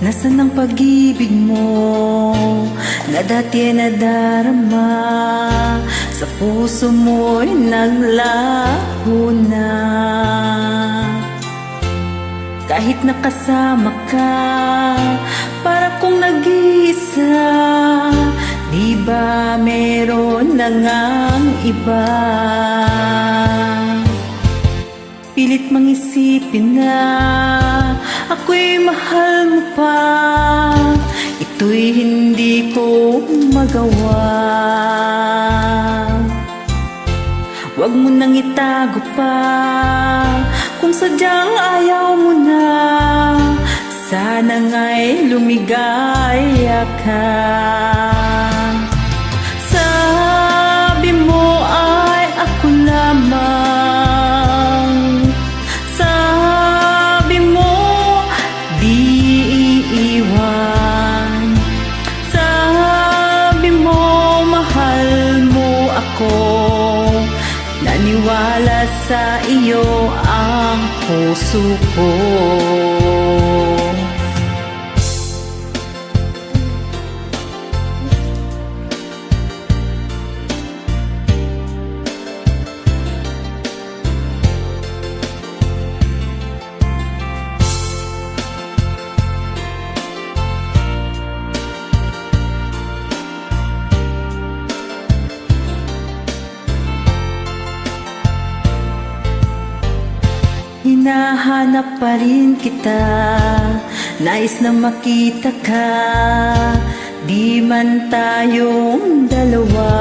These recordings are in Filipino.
Nasaan ang pag-ibig mo na dati ay nadarama? Sa puso mo'y naglaho na. Kahit nakasama ka, para kong nag-iisa. Di ba meron na ngang iba? Pilit mang isipin na ako'y mahal mo pa. Ito'y hindi ko magawa. Huwag mo nang itago pa kung sadyang ayaw mo na. Sana nga'y lumigaya ka. Sabi mo ay ako lamang. Sabi mo di iiwan. Sabi mo mahal mo ako. Naniwala sa iyo ang puso ko. Hinahanap pa rin kita, nais na makita ka. Di man tayong dalawa.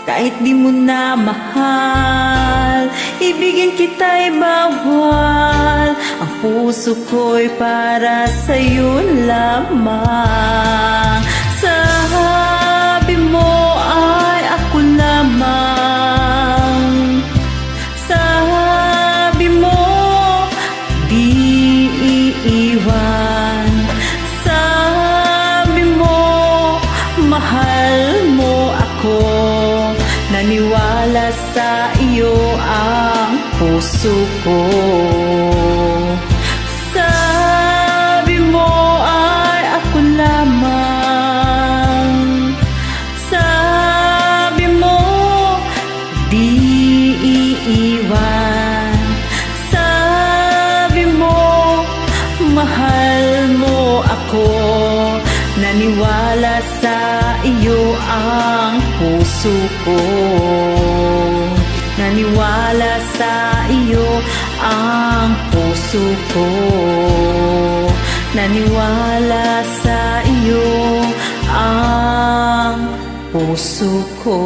Kahit di mo na mahal, ibigin kita'y bawal. Ang puso ko'y para sa'yo lamang. Sabi mo ay ako lamang. Sabi mo di iiwan. Sabi mo mahal mo ako. Naniwala sa iyo ang puso ko. Sabi mo ay ako lamang. Sabi mo di iiwan. Sabi mo mahal mo ako. Naniwala sa iyo ang puso ko. Naniwala sa iyo ang puso ko. Naniwala sa iyo ang puso ko.